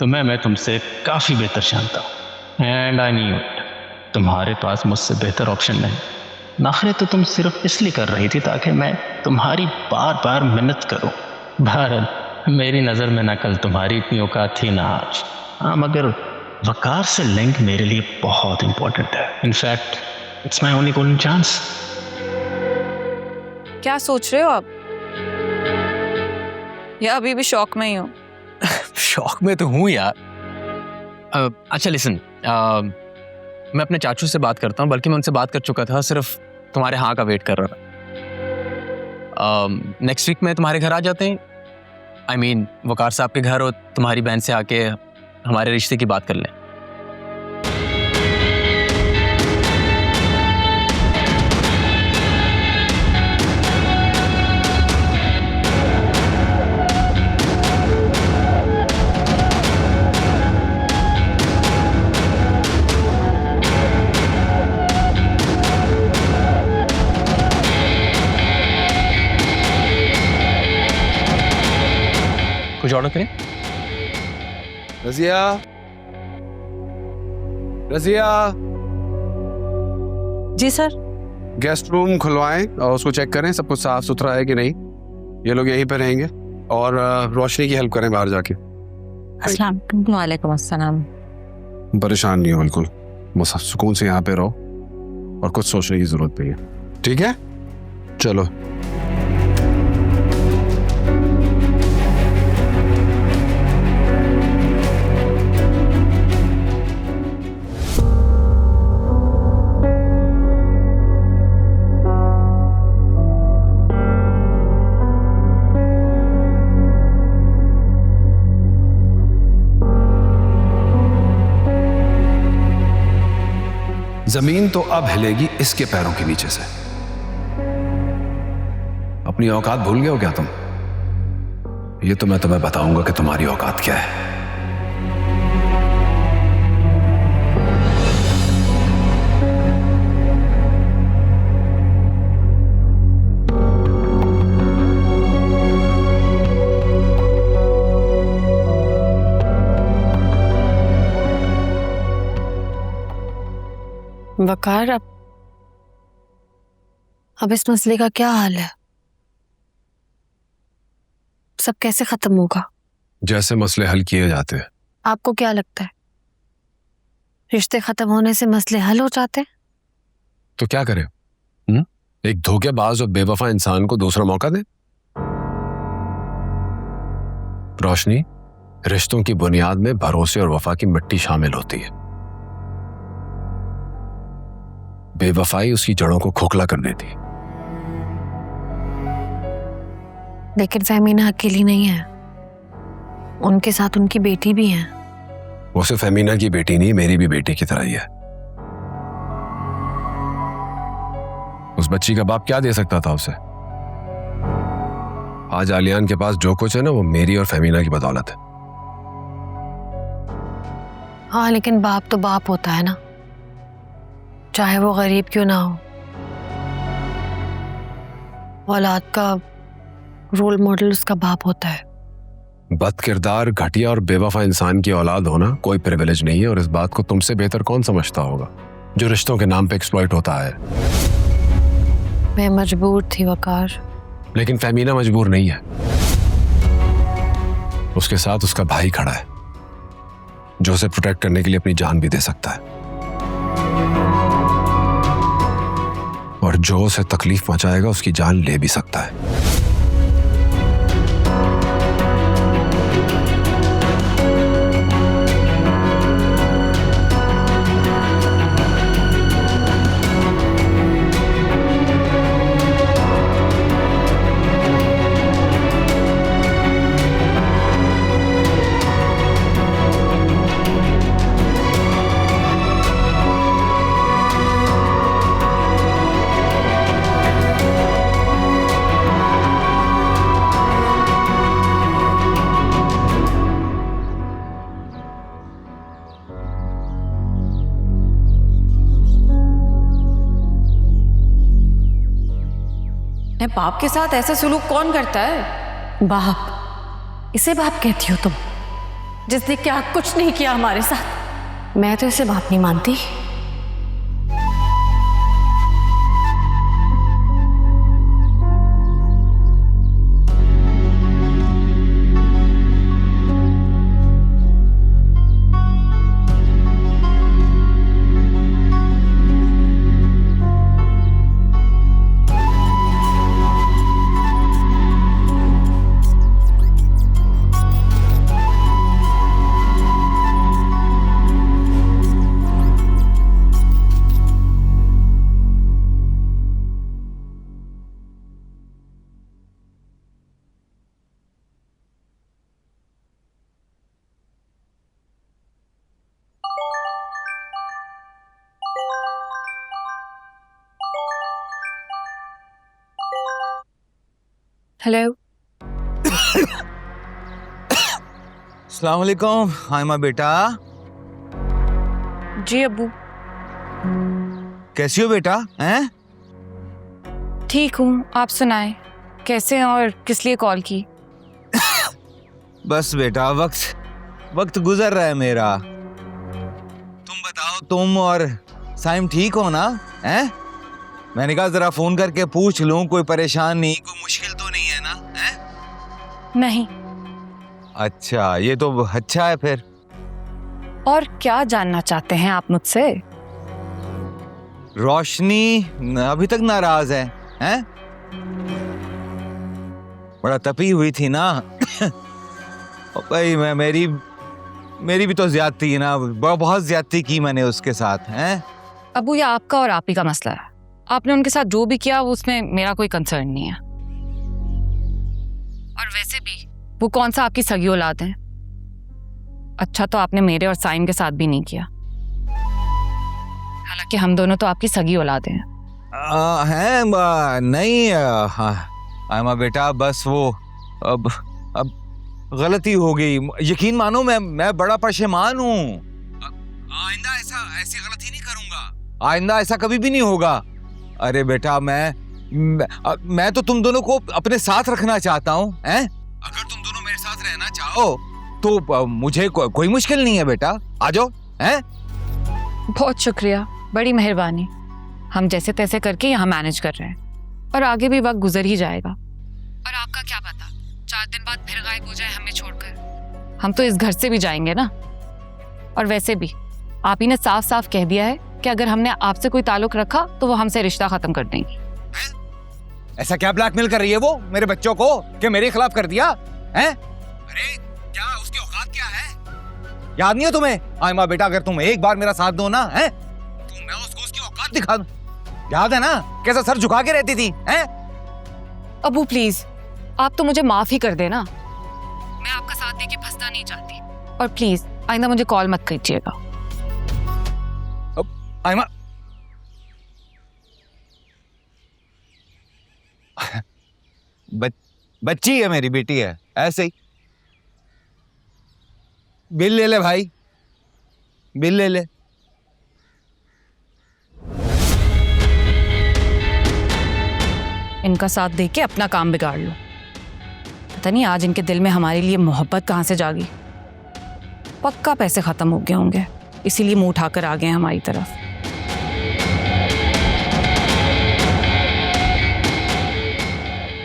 तुम्हें मैं तुमसे काफ़ी बेहतर जानता हूँ एंड आई न्यू इट। तुम्हारे पास मुझसे बेहतर ऑप्शन नहीं। नखरे तो तुम सिर्फ इसलिए कर रही थी ताकि मैं तुम्हारी बार बार मिन्नत करूं। भारत, मेरी नज़र में ना कल तुम्हारी इतनी औकात थी ना आज। हाँ, मगर वकार से लिंक मेरे लिए बहुत इंपॉर्टेंट है। In fact it's my only golden chance. क्या सोच रहे हो आप? या अभी भी शौक में ही हो? शौक में तो हूँ यार। अच्छा लिसन, मैं अपने चाचू से बात करता हूँ, बल्कि मैं उनसे बात कर चुका था, सिर्फ तुम्हारे हाँ का वेट कर रहा था। नेक्स्ट वीक में तुम्हारे घर आ जाते हैं। आई मीन वकार साहब के घर, और तुम्हारी बहन से आके हमारे रिश्ते की बात कर लें। कुछ ऑर्डर करें? रजिया, रजिया, जी सर। गेस्ट रूम खुलवाएं और उसको चेक करें सब कुछ साफ सुथरा है कि नहीं। ये लोग यहीं पे रहेंगे और रोशनी की हेल्प करें बाहर जाके। अस्सलाम वालेकुम। अस्सलाम। परेशान नहीं हो बिल्कुल, बस सुकून से यहाँ पे रहो और कुछ सोचने की जरूरत नहीं है, ठीक है? चलो। जमीन तो अब हिलेगी इसके पैरों के नीचे से। अपनी औकात भूल गए हो क्या तुम? ये तो मैं तुम्हें बताऊंगा कि तुम्हारी औकात क्या है। वकार, अब इस मसले का क्या हाल है? सब कैसे खत्म होगा? जैसे मसले हल किए जाते हैं। आपको क्या लगता है रिश्ते खत्म होने से मसले हल हो जाते हैं? तो क्या करें? एक धोखेबाज और बेवफा इंसान को दूसरा मौका दें? रोशनी, रिश्तों की बुनियाद में भरोसे और वफा की मिट्टी शामिल होती है। बेवफाई उसकी जड़ों को खोखला करने दी। लेकिन फहमीना अकेली नहीं है, उनके साथ उनकी बेटी भी है। वो सिर्फ फहमीना की बेटी नहीं, मेरी भी बेटी की तरह ही है। उस बच्ची का बाप क्या दे सकता था उसे? आज आलियान के पास जो कुछ है ना, वो मेरी और फहमीना की बदौलत है। हाँ, लेकिन बाप तो बाप होता है ना, चाहे वो गरीब क्यों ना हो। औलाद का रोल मॉडल उसका बाप होता है। बदकिरदार, घटिया और बेवफा इंसान की औलाद होना कोई प्रिविलेज नहीं है, और इस बात को तुमसे बेहतर कौन समझता होगा जो रिश्तों के नाम पे एक्सप्लॉइट होता है। मैं मजबूर थी वकार। लेकिन फहमीना मजबूर नहीं है। उसके साथ उसका भाई खड़ा है जो उसे प्रोटेक्ट करने के लिए अपनी जान भी दे सकता है, और जो उसे तकलीफ पहुंचाएगा उसकी जान ले भी सकता है। बाप के साथ ऐसा सुलूक कौन करता है? बाप? इसे बाप कहती हो तुम? जिसने क्या कुछ नहीं किया हमारे साथ। मैं तो इसे बात नहीं मानती। हेलो। अस्सलाम वालेकुम हाइमा बेटा, जी अब्बू। कैसी हो बेटा? हैं? ठीक हूँ, आप सुनाएं, कैसे हैं और किस लिए कॉल की? बस बेटा वक्त गुजर रहा है मेरा। तुम बताओ, तुम और साइम ठीक हो ना? हैं? मैंने कहा जरा फोन करके पूछ लूं, कोई परेशान नहीं, कोई मुश्किल तो नहीं है ना? हैं? नहीं। अच्छा, ये तो अच्छा है फिर। और क्या जानना चाहते हैं आप मुझसे? रोशनी अभी तक नाराज है? हैं? बड़ा तपी हुई थी ना। और भाई मेरी भी तो ज्यादती है ना, बहुत ज्यादती की मैंने उसके साथ। हैं? अब्बू, ये आपका और आप ही का मसला है। आपने उनके साथ जो भी किया वो उसमें मेरा कोई कंसर्न नहीं है। और वैसे भी वो कौन सा आपकी सगी औलाद है? अच्छा तो आपने मेरे और साइम के साथ भी नहीं किया, हालांकि हम दोनों तो आपकी सगी औलाद हैं। नहीं आयमा बेटा, बस वो अब गलती हो गई। यकीन मानो मैं बड़ा परेशान हूँ। आइंदा ऐसी गलती नहीं करूंगा। आइंदा ऐसा कभी भी नहीं होगा। अरे बेटा मैं तो तुम दोनों को अपने साथ रखना चाहता हूँ। हैं? अगर तुम दोनों मेरे साथ रहना चाहो तो मुझे कोई मुश्किल नहीं है बेटा, आ जाओ। हैं? बहुत शुक्रिया, बड़ी मेहरबानी। हम जैसे तैसे करके यहाँ मैनेज कर रहे हैं और आगे भी वक्त गुजर ही जाएगा। और आपका क्या पता 4 दिन बाद फिर गायब हो जाए हमें छोड़कर। हम तो इस घर से भी जाएंगे ना। और वैसे भी आप ही ने साफ साफ कह दिया है कि अगर हमने आपसे कोई ताल्लुक रखा तो वो हमसे रिश्ता खत्म कर देंगी। ऐसा क्या ब्लैकमेल कर रही है वो मेरे बच्चों को कि मेरे खिलाफ कर दिया? हैं? अरे क्या उसकी औकात क्या है? याद नहीं है तुम्हें? आयमा बेटा, अगर तुम एक बार मेरा साथ दो ना, हैं, तो मैं उसकी औकात दिखा दूं। याद है ना कैसा सर झुका के रहती थी? हैं? अबू प्लीज, आप तो मुझे माफ ही कर देना। मैं आपका साथ देके फंसना नहीं चाहती। और प्लीज आइंदा मुझे कॉल मत कीजिएगा। आयमा बच्ची है मेरी, बेटी है, ऐसे ही। बिल ले ले भाई, बिल ले ले। इनका साथ देके अपना काम बिगाड़ लो। पता नहीं आज इनके दिल में हमारे लिए मोहब्बत कहाँ से जागी। पक्का पैसे खत्म हो गए होंगे, इसीलिए मुंह उठाकर आ गए हमारी तरफ।